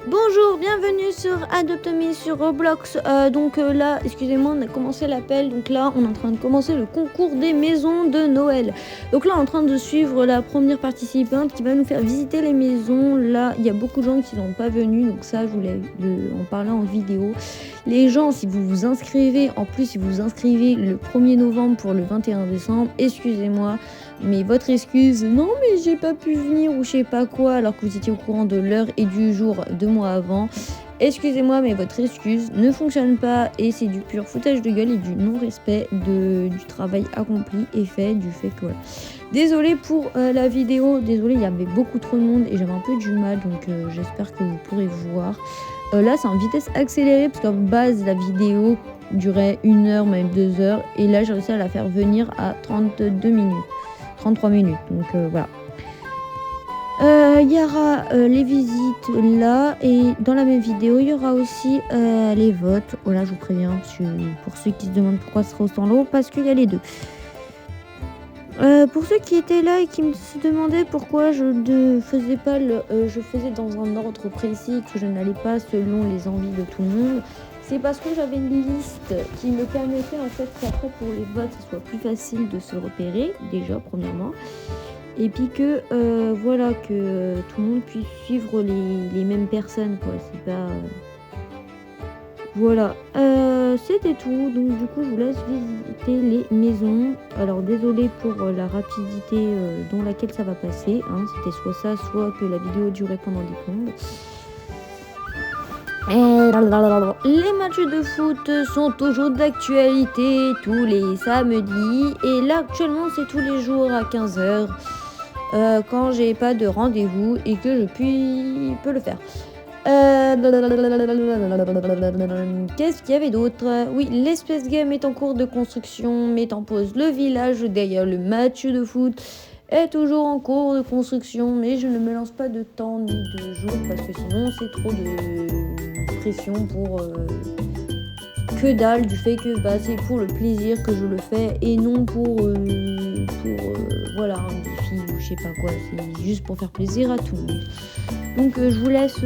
Bonjour, bienvenue sur Adopt Me sur Roblox. Là, excusez-moi, on a commencé l'appel. Donc là, on est en train de commencer le concours des maisons de Noël. Donc là, on est en train de suivre la première participante qui va nous faire visiter les maisons. Là, il y a beaucoup de gens qui n'ont pas venus. Donc ça, je voulais en parler en vidéo. Les gens, si vous vous inscrivez, en plus, si vous vous inscrivez le 1er novembre pour le 21 décembre, excusez-moi, mais votre excuse, non mais j'ai pas pu venir ou je sais pas quoi, alors que vous étiez au courant de l'heure et du jour 2 mois avant, excusez-moi mais votre excuse ne fonctionne pas et c'est du pur foutage de gueule et du non-respect du travail accompli et fait, du fait que voilà. Désolée pour la vidéo, désolée, il y avait beaucoup trop de monde et j'avais un peu du mal, donc j'espère que vous pourrez voir. Là c'est en vitesse accélérée parce qu'en base la vidéo durait 1 heure, même 2 heures, et là j'ai réussi à la faire venir à 32 minutes. 33 minutes, donc voilà. Il y aura les visites là, et dans la même vidéo, il y aura aussi les votes. Oh là, je vous préviens, pour ceux qui se demandent pourquoi ce sera autant long, parce qu'il y a les deux. Pour ceux qui étaient là et qui se demandaient pourquoi je ne faisais pas je faisais dans un ordre précis, que je n'allais pas selon les envies de tout le monde, c'est parce que j'avais une liste qui me permettait en fait qu'après pour les votes, ce soit plus facile de se repérer, déjà premièrement. Et puis que voilà, que tout le monde puisse suivre les mêmes personnes, quoi. C'est pas... Voilà, c'était tout. Donc du coup, je vous laisse visiter les maisons. Alors désolé pour la rapidité dans laquelle ça va passer, hein. C'était soit ça, soit que la vidéo durait pendant des plombes. Les matchs de foot sont toujours d'actualité tous les samedis. Et là, actuellement, c'est tous les jours à 15h. Quand j'ai pas de rendez-vous et que je peux le faire. Qu'est-ce qu'il y avait d'autre? Oui, l'espèce game est en cours de construction, met en pause le village derrière le match de foot. Est toujours en cours de construction, mais je ne me lance pas de temps ni de jours parce que sinon c'est trop de pression pour que dalle, du fait que c'est pour le plaisir que je le fais et non pour voilà, un défi ou je sais pas quoi, c'est juste pour faire plaisir à tout le monde. Donc je vous laisse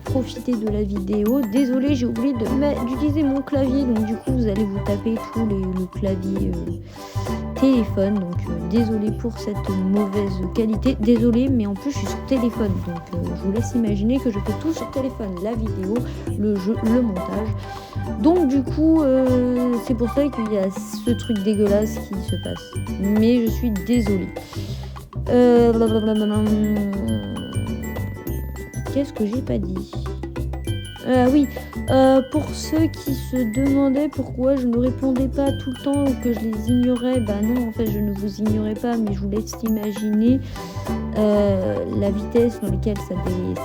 profiter de la vidéo. Désolée, j'ai oublié d'utiliser mon clavier, donc du coup vous allez vous taper tout le clavier téléphone, donc désolée pour cette mauvaise qualité, désolée, mais en plus je suis sur téléphone, donc je vous laisse imaginer que je fais tout sur téléphone, la vidéo, le jeu, le montage. Donc du coup c'est pour ça qu'il y a ce truc dégueulasse qui se passe, mais je suis désolée. Qu'est-ce que j'ai pas dit? Oui, pour ceux qui se demandaient pourquoi je ne répondais pas tout le temps ou que je les ignorais, non, en fait, je ne vous ignorais pas, mais je vous laisse imaginer la vitesse dans laquelle ça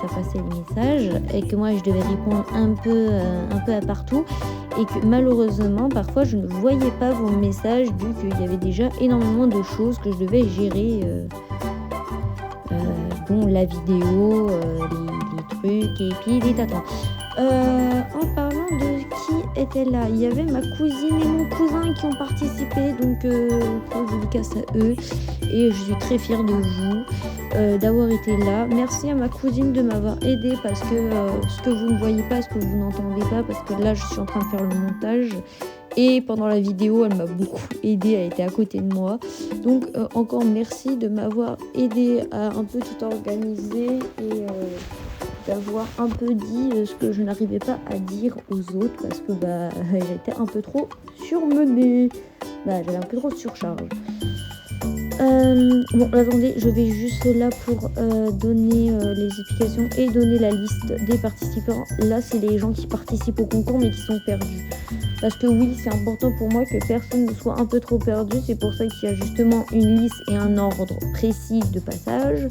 passait les messages et que moi, je devais répondre un peu à partout et que malheureusement, parfois, je ne voyais pas vos messages vu qu'il y avait déjà énormément de choses que je devais gérer, dont la vidéo, les trucs et puis les tatouages. En parlant de qui était là, il y avait ma cousine et mon cousin qui ont participé, donc grosse dédicace à eux et je suis très fière de vous d'avoir été là. Merci à ma cousine de m'avoir aidé parce que ce que vous ne voyez pas, ce que vous n'entendez pas, parce que là je suis en train de faire le montage et pendant la vidéo elle m'a beaucoup aidé, elle était à côté de moi, donc encore merci de m'avoir aidé à un peu tout organiser et d'avoir un peu dit ce que je n'arrivais pas à dire aux autres parce que j'étais un peu trop surmenée, j'avais un peu trop de surcharge. Bon, attendez, je vais juste là pour donner les explications et donner la liste des participants. Là, c'est les gens qui participent au concours mais qui sont perdus. Parce que oui, c'est important pour moi que personne ne soit un peu trop perdu. C'est pour ça qu'il y a justement une liste et un ordre précis de passage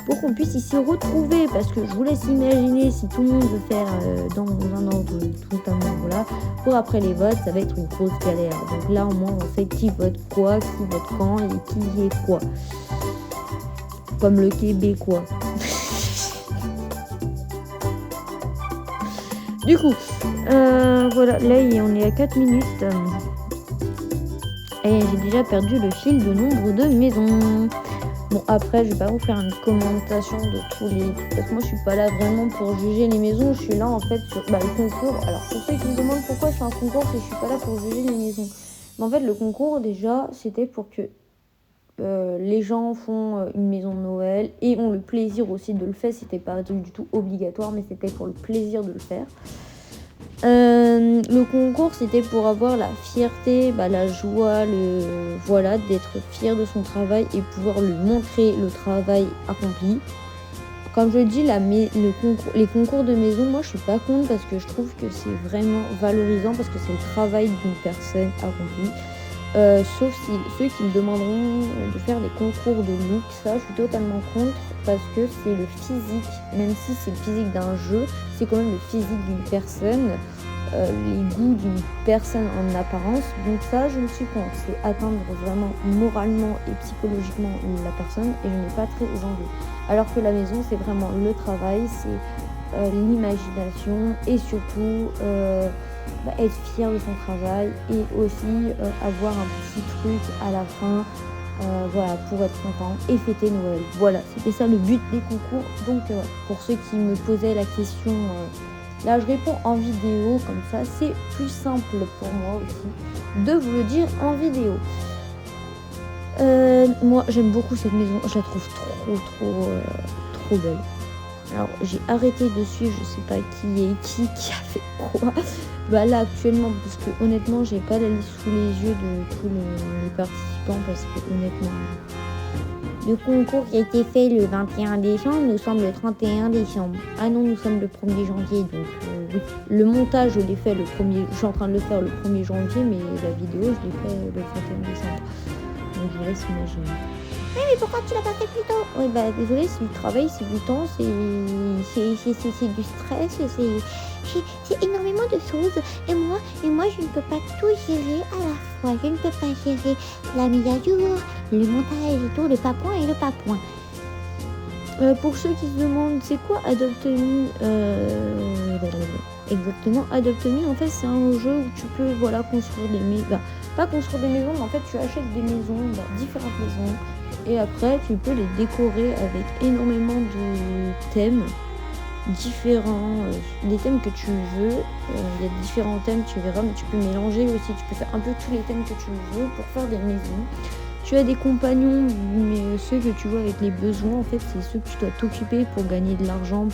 pour qu'on puisse s'y retrouver. Parce que je vous laisse imaginer si tout le monde veut faire dans un ordre tout à l'heure, voilà. Pour après les votes, ça va être une grosse galère. Donc là, au moins, on sait qui vote quoi, qui vote quand et qui est quoi. Comme le Québécois. Du coup, voilà, là on est à 4 minutes. Et j'ai déjà perdu le fil de nombre de maisons. Bon, après, je vais pas vous faire une commentation de tous les... Parce que moi, je suis pas là vraiment pour juger les maisons. Je suis là, en fait, sur le concours. Alors, pour ceux qui me demandent pourquoi je fais un concours, c'est que je suis pas là pour juger les maisons. Mais en fait, le concours, déjà, c'était pour que les gens font une maison de Noël et ont le plaisir aussi de le faire. C'était pas du tout obligatoire, mais c'était pour le plaisir de le faire. Le concours, c'était pour avoir la fierté, la joie, voilà, d'être fier de son travail et pouvoir lui montrer le travail accompli. Comme je dis, les concours de maison, moi je suis pas contre parce que je trouve que c'est vraiment valorisant parce que c'est le travail d'une personne accompli. Sauf si ceux qui me demanderont de faire des concours de look, ça je suis totalement contre parce que c'est le physique, même si c'est le physique d'un jeu, c'est quand même le physique d'une personne, les goûts d'une personne en apparence. Donc ça je me suis contre, c'est atteindre vraiment moralement et psychologiquement la personne et je n'ai pas très envie. Alors que la maison c'est vraiment le travail, c'est l'imagination et surtout être fier de son travail et aussi avoir un petit truc à la fin pour être content et fêter Noël. Voilà, c'était ça le but des concours. Donc pour ceux qui me posaient la question, là je réponds en vidéo, comme ça c'est plus simple pour moi aussi de vous le dire en vidéo. Moi j'aime beaucoup cette maison, je la trouve trop belle. Alors j'ai arrêté de suivre, je sais pas qui a fait quoi. Là actuellement, parce que honnêtement j'ai pas la liste sous les yeux de tous les participants parce que honnêtement le concours qui a été fait le 21 décembre, nous sommes le 31 décembre. Ah non, nous sommes le 1er janvier, donc oui. Le montage je l'ai fait je suis en train de le faire le 1er janvier, mais la vidéo je l'ai fait le 31 décembre. Donc je vous laisse imaginer. Oui, mais pourquoi tu l'as pas fait plus tôt? Oui, désolé, c'est du travail, c'est du temps, c'est du stress, c'est énormément de choses. Et moi, je ne peux pas tout gérer à la fois. Je ne peux pas gérer la mise à jour, le montage et tout, le papouin et le papouin. Pour ceux qui se demandent, c'est quoi Adopt Me Exactement, Adopt Me, en fait, c'est un jeu où tu peux construire des maisons. Pas construire des maisons, mais en fait, tu achètes des maisons, différentes maisons. Et après, tu peux les décorer avec énormément de thèmes différents, des thèmes que tu veux. Il y a différents thèmes, tu verras, mais tu peux mélanger aussi. Tu peux faire un peu tous les thèmes que tu veux pour faire des maisons. Tu as des compagnons, mais ceux que tu vois avec les besoins, en fait, c'est ceux que tu dois t'occuper pour gagner de l'argent,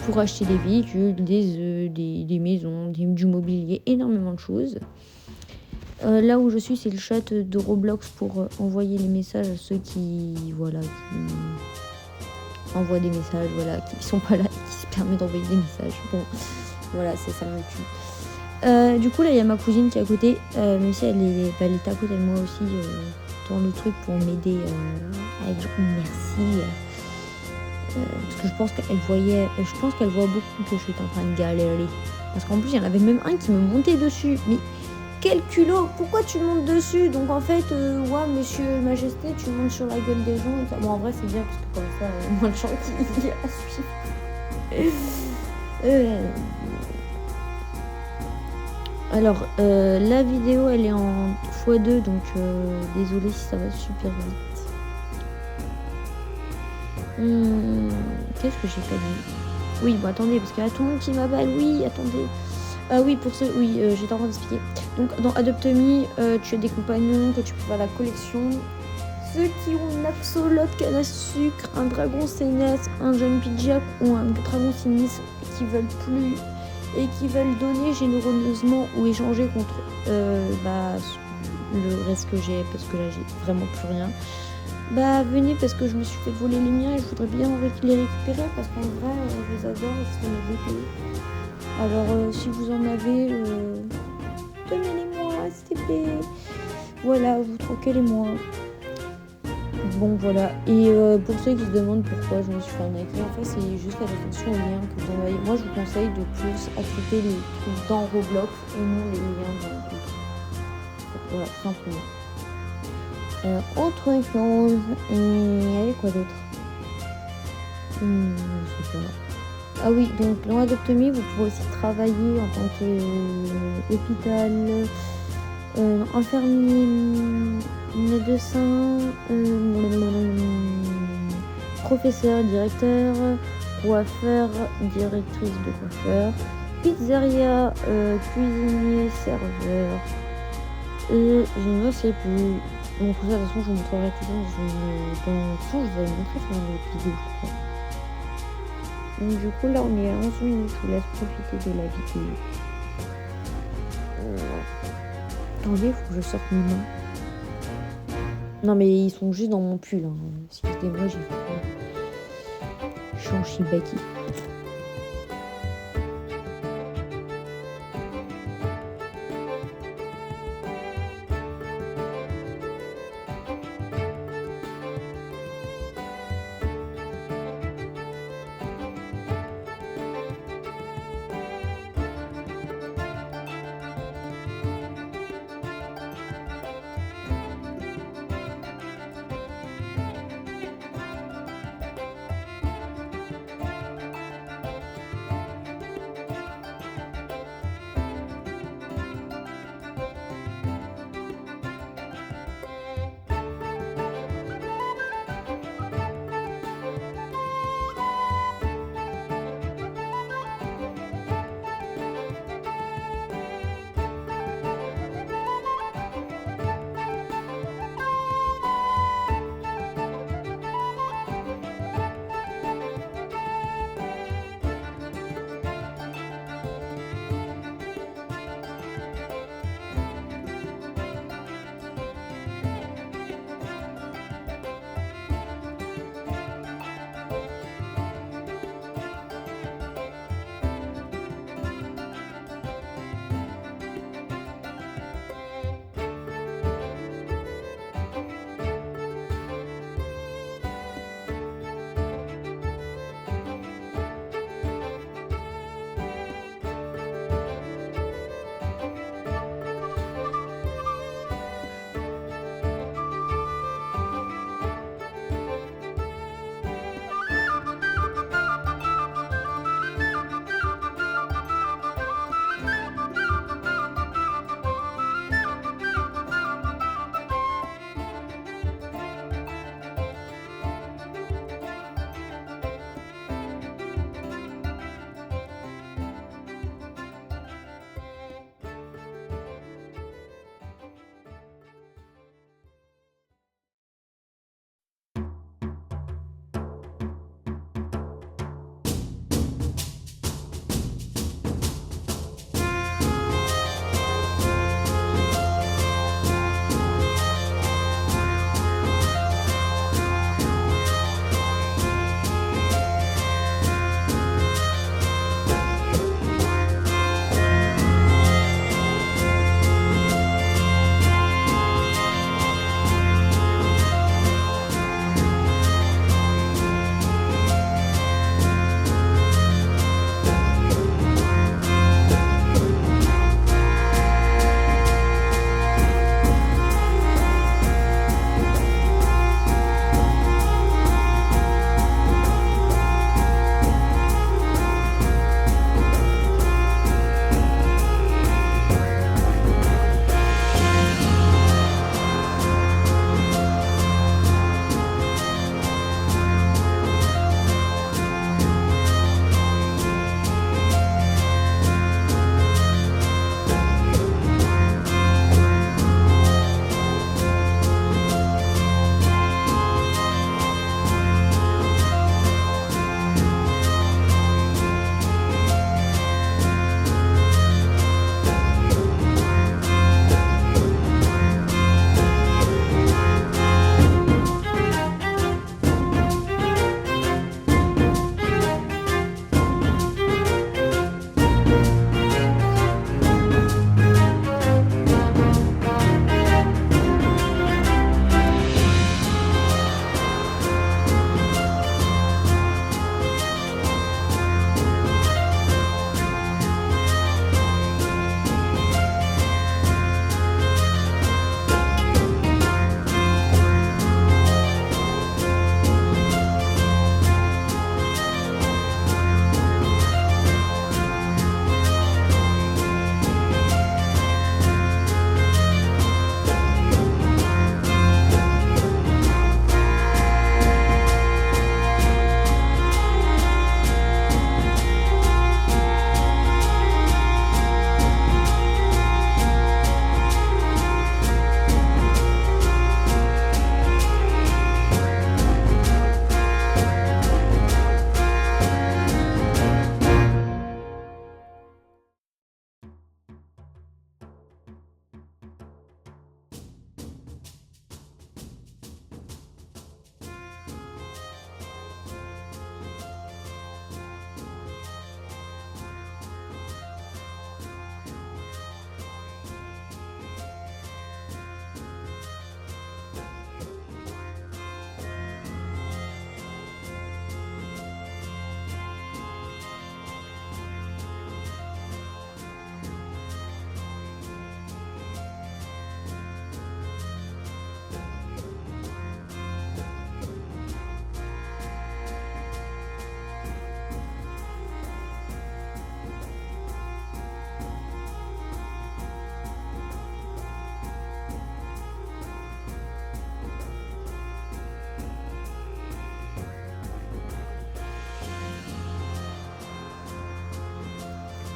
pour acheter des véhicules, des œufs, des maisons, du mobilier, énormément de choses. Là où je suis, c'est le chat de Roblox pour envoyer les messages à ceux qui envoient des messages, qui sont pas là, qui se permettent d'envoyer des messages. Bon, voilà, c'est ça le cul. Du coup, là, il y a ma cousine qui est à côté, même si elle est à côté de moi aussi, dans le truc pour m'aider à dire merci. Parce que je pense qu'elle voit beaucoup que je suis en train de galérer. Parce qu'en plus, il y en avait même un qui me montait dessus. Mais quel culot, pourquoi tu montes dessus? Donc en fait, monsieur majesté, tu montes sur la gueule des gens. Bon, en vrai, c'est bien parce que comme ça, moins de gens qui à suivre. Alors, la vidéo, elle est en x2, donc désolé si ça va super vite. Qu'est-ce que j'ai pas dit? Oui, attendez, parce qu'il y a tout le monde qui m'appelle. Oui, attendez. Oui, pour ceux, j'étais en train d'expliquer. Donc, dans Adopt Me, tu as des compagnons que tu peux faire la collection. Ceux qui ont une axolote, canne à sucre, un dragon sénace, un jumpy jack ou un dragon sinistre qui veulent plus et qui veulent donner généreusement ou échanger contre le reste que j'ai, parce que là, j'ai vraiment plus rien. Venez parce que je me suis fait voler les miens et je voudrais bien les récupérer parce qu'en vrai, je les adore et c'est mes bébés. Alors, si vous en avez, donnez-les-moi, s'il te plaît. Voilà, vous troquez-les-moi. Bon, voilà. Et pour ceux qui se demandent pourquoi je me suis fait arnaquer, en fait, c'est juste la attention aux liens que vous envoyez. Moi, je vous conseille de plus accepter les trucs dans Roblox et non les liens dans Roblox. Voilà, simplement. Autre chose, il y avait quoi d'autre? Je sais pas. Ah oui, donc dans Adopt Me, vous pouvez aussi travailler en tant qu'hôpital, infirmier, médecin, professeur, directeur, coiffeur, directrice de coiffeur, pizzeria, cuisinier, serveur, et je ne sais plus. Donc tout ça, de toute façon, je vous montrerai tout ça de toute façon, je vous avais montré ça dans l'autre vidéo, je crois. Donc du coup, là, on est à 11 minutes. Je vous laisse profiter de la vidéo. Attendez, il faut que je sorte mes mains. Non, mais ils sont juste dans mon pull. Hein. Excusez-moi, j'ai fait... Je suis en shibaki.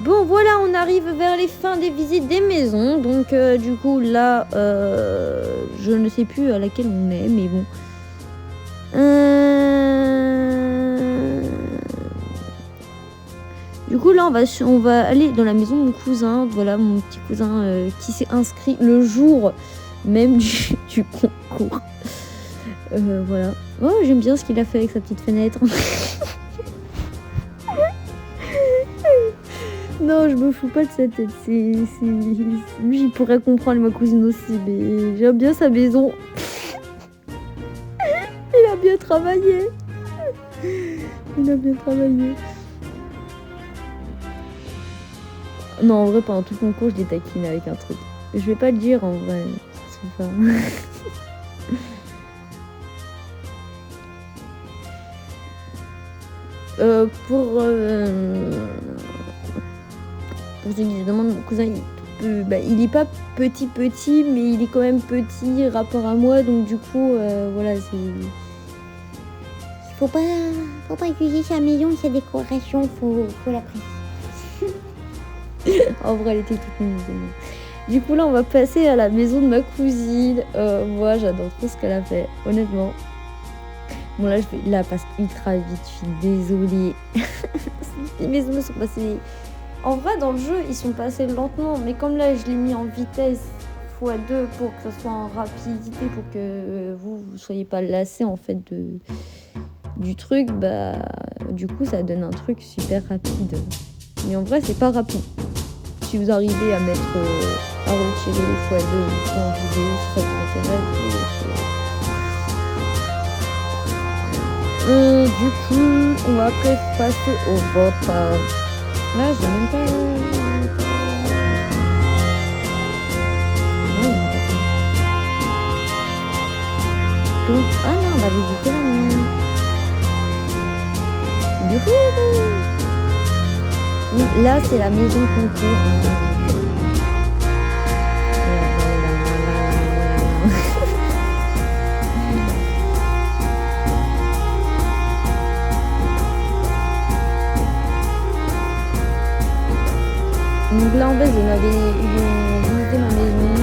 Bon, voilà, on arrive vers les fins des visites des maisons. Donc, du coup, là, je ne sais plus à laquelle on est, mais bon. Du coup, là, on va aller dans la maison de mon cousin. Voilà, mon petit cousin qui s'est inscrit le jour même du concours. Voilà. Oh, j'aime bien ce qu'il a fait avec sa petite fenêtre. Non, je me fous pas de sa tête. Lui, il pourrait comprendre ma cousine aussi, mais j'aime bien sa maison. Il a bien travaillé. Il a bien travaillé. Non, en vrai, pendant tout le concours, je les taquine avec un truc. Je vais pas le dire, en vrai. C'est pas... pour ceux qui se demandent, mon cousin, il est pas petit, mais il est quand même petit rapport à moi. Donc, du coup, voilà, c'est... Faut pas utiliser sa maison et sa décoration, faut l'apprécier. En vrai, elle était toute mignonne. Du coup, là, on va passer à la maison de ma cousine. Moi, j'adore trop ce qu'elle a fait, honnêtement. Bon, là, je vais là passe ultra vite. Je suis désolée. Les maisons sont passées... En vrai, dans le jeu, ils sont passés lentement. Mais comme là, je l'ai mis en vitesse x2 pour que ça soit en rapidité, pour que vous soyez pas lassés, en fait, du truc, bah... Du coup, ça donne un truc super rapide. Mais en vrai, c'est pas rapide. Si vous arrivez à mettre à retirer les x2 en vidéo, si ça vous intéresse. Du coup, on va après passer au vote. Là, j'ai même pas... Donc, ah non, on va visiter la mienne. Là, c'est la maison concours. Donc là, en base, ils ont visité ma maison.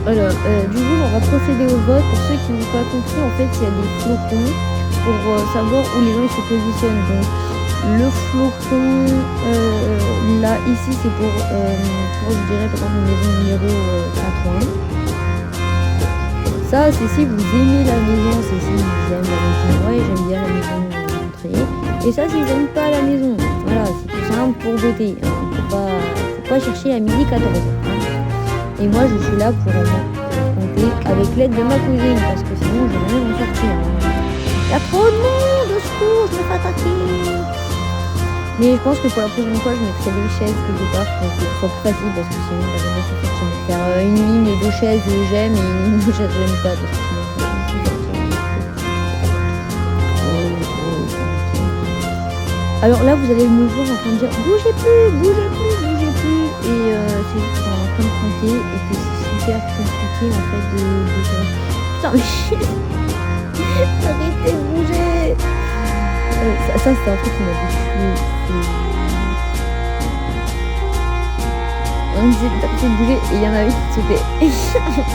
Alors, du coup, on va procéder au vote. Pour ceux qui n'ont pas compris, en fait, il y a des flocons pour savoir où les gens se positionnent. Donc, le flocon, là, ici, c'est pour, je dirais, par exemple, une maison numéro 80. Ça, c'est si vous aimez la maison, c'est si vous aimez la maison. Ouais, j'aime bien la maison d'entrée. Et ça, si vous n'aimez pas la maison. Voilà, c'est tout simple pour voter. Hein. Faut pas chercher à midi 14. Hein. Et moi, je suis là pour compter avec l'aide de ma cousine, parce que sinon, je vais jamais m'en sortir. Hein. Il y a trop de monde, au secours, je me fais attaquer. Mais je pense que pour la prochaine fois, je mettrai des chaises quelque part pour que ce soit plus facile, parce que sinon, la journée se fait de faire une ligne de chaises j'aime et une ligne de chaises j'aime pas, parce que sinon, alors là, vous allez me voir en train de dire bougez plus. Et c'est juste qu'on est en train de compter et que c'est super compliqué en fait de faire. Putain, mais arrêtez de bouger. Ça c'est un truc qui m'a tué. On disait d'arrêter de bouger et il y en avait qui sautaient. Et on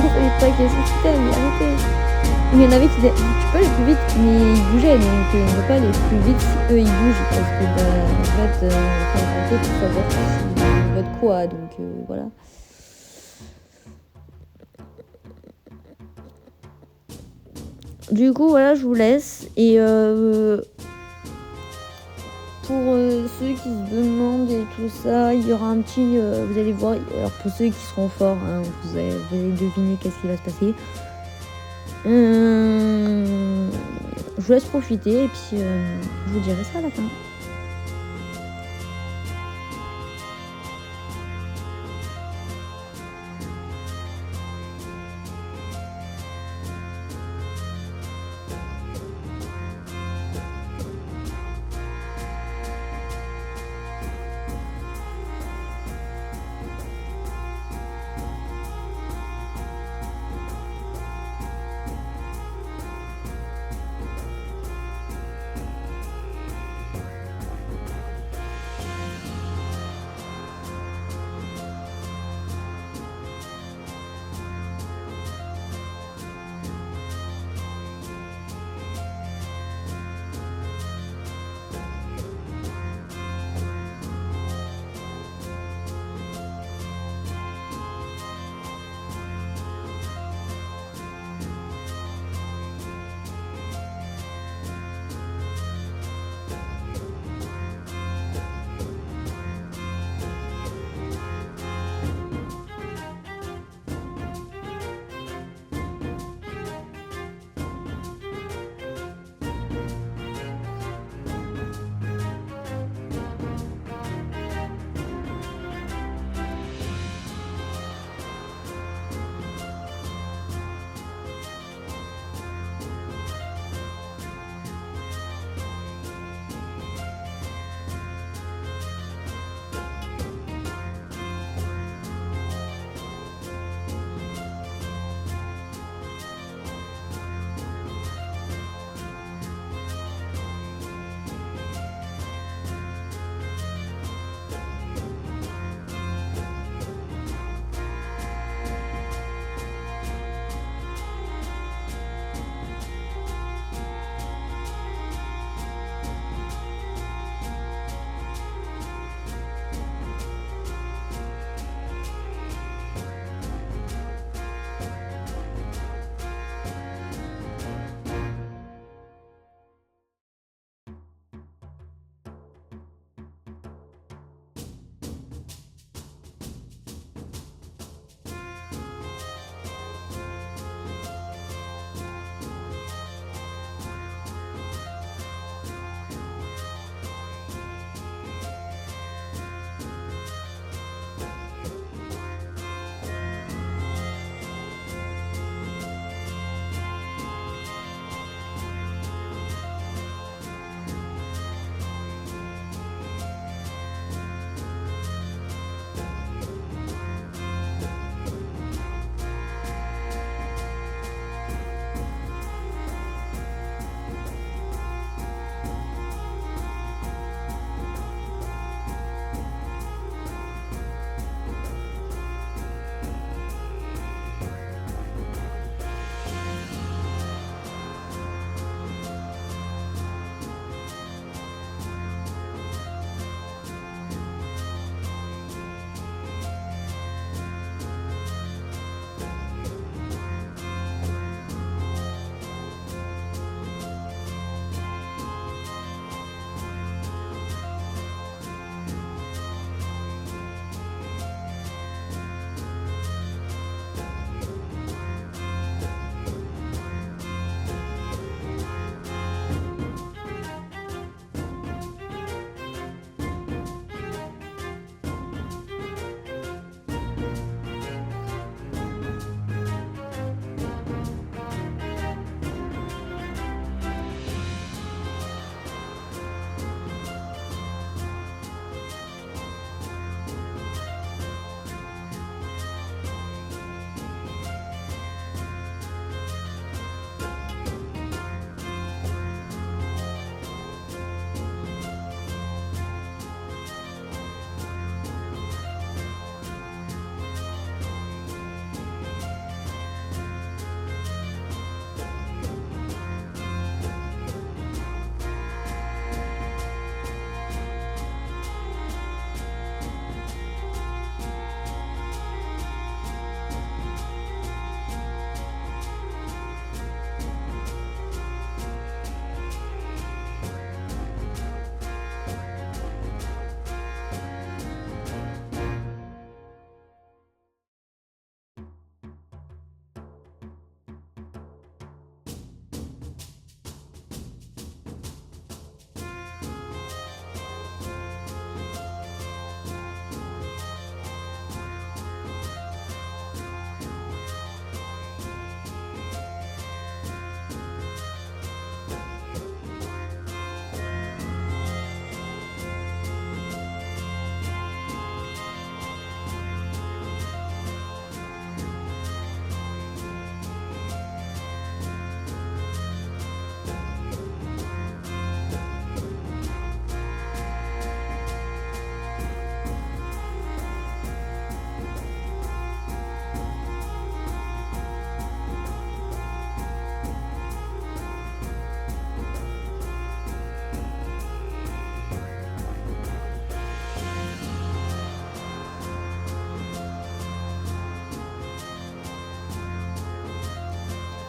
savait pas qu'est-ce que c'était, mais arrêtez. Mais il y en avait qui disaient tu peux aller plus vite, mais ils bougeaient, donc on ne peut pas aller plus vite si eux ils bougent, parce que en fait on fait compter pour savoir si ils votent quoi, donc voilà. Du coup voilà, je vous laisse et pour ceux qui se demandent et tout ça, il y aura un petit, vous allez voir, alors pour ceux qui seront forts, hein, vous allez deviner qu'est-ce qui va se passer. Je vous laisse profiter et puis je vous dirai ça à la fin.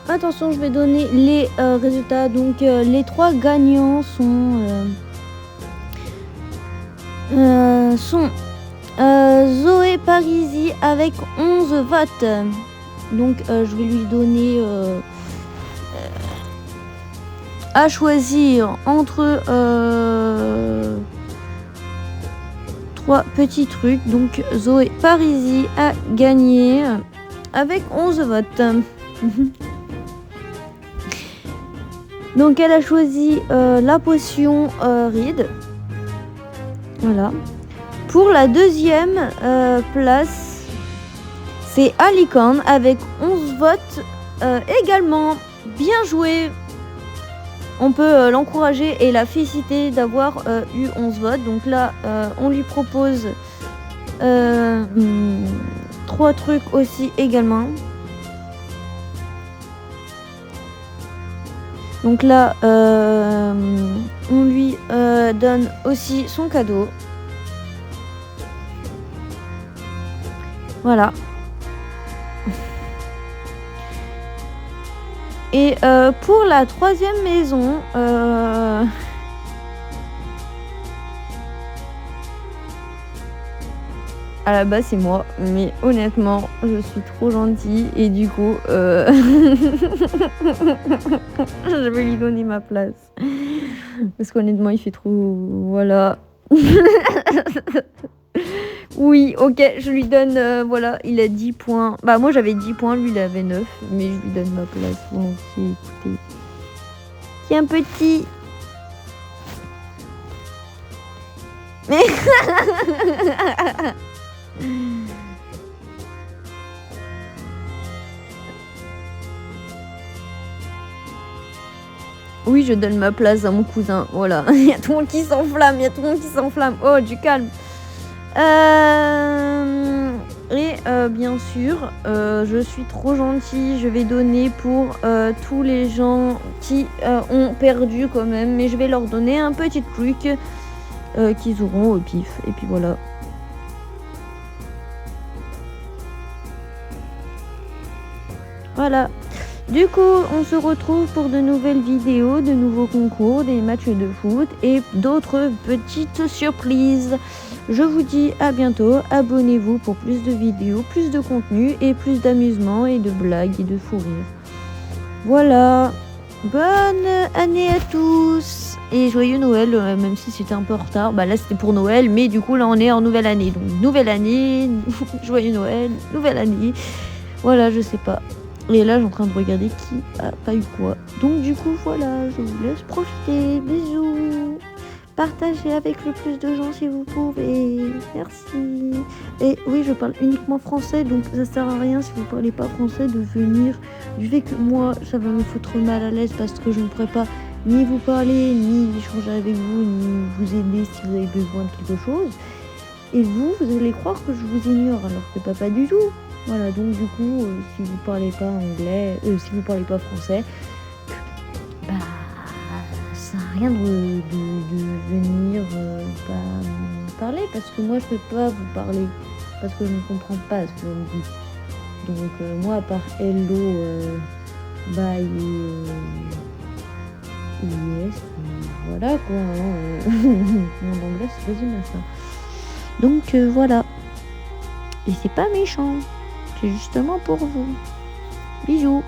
attention, je vais donner les résultats. Donc les 3 gagnants sont Zoé Parisi avec 11 votes. Donc je vais lui donner à choisir entre 3 petits trucs. Donc Zoé Parisi a gagné avec 11 votes. Donc elle a choisi la potion Reed. Voilà. Pour la deuxième place, c'est Alicorn avec 11 votes également. Bien joué. On peut l'encourager et la féliciter d'avoir eu 11 votes. Donc là, on lui propose 3 trucs aussi également. Donc là, on lui donne aussi son cadeau. Voilà. Et pour la 3e maison, à la base c'est moi, mais honnêtement je suis trop gentille et du coup je vais lui donner ma place parce qu'honnêtement il fait trop, voilà. Oui, ok, je lui donne, voilà, il a 10 points. Bah moi j'avais 10 points, lui il avait 9, mais je lui donne ma place volontiers, écoutez. Tiens petit. Mais oui, je donne ma place à mon cousin, voilà. Il y a tout le monde qui s'enflamme, Oh, du calme. Et bien sûr, je suis trop gentille, je vais donner pour tous les gens qui ont perdu quand même, mais je vais leur donner un petit truc qu'ils auront au pif, et puis voilà. Voilà. Du coup, on se retrouve pour de nouvelles vidéos, de nouveaux concours, des matchs de foot et d'autres petites surprises. Je vous dis à bientôt, abonnez-vous pour plus de vidéos, plus de contenu et plus d'amusement et de blagues et de fou rire. Voilà, bonne année à tous et joyeux Noël, même si c'était un peu en retard. Bah là c'était pour Noël, mais du coup là on est en nouvelle année. Donc nouvelle année, joyeux Noël, nouvelle année. Voilà, je sais pas. Et là, j'ai en train de regarder qui a pas eu quoi. Donc du coup, voilà, je vous laisse profiter. Bisous. Partagez avec le plus de gens si vous pouvez. Merci. Et oui, je parle uniquement français, donc ça sert à rien si vous parlez pas français de venir. Du fait que moi, ça va me foutre mal à l'aise parce que je ne pourrais pas ni vous parler, ni échanger avec vous, ni vous aider si vous avez besoin de quelque chose. Et vous allez croire que je vous ignore alors que pas du tout. Voilà, donc du coup, si vous parlez pas anglais, si vous parlez pas français, bah ça sert à rien de venir me parler parce que moi je peux pas vous parler parce que je ne comprends pas ce que vous me dites. Donc moi à part hello, bye yes, voilà quoi. Mon anglais se résume à ça. Donc voilà. Et c'est pas méchant. C'est justement pour vous. Bisous.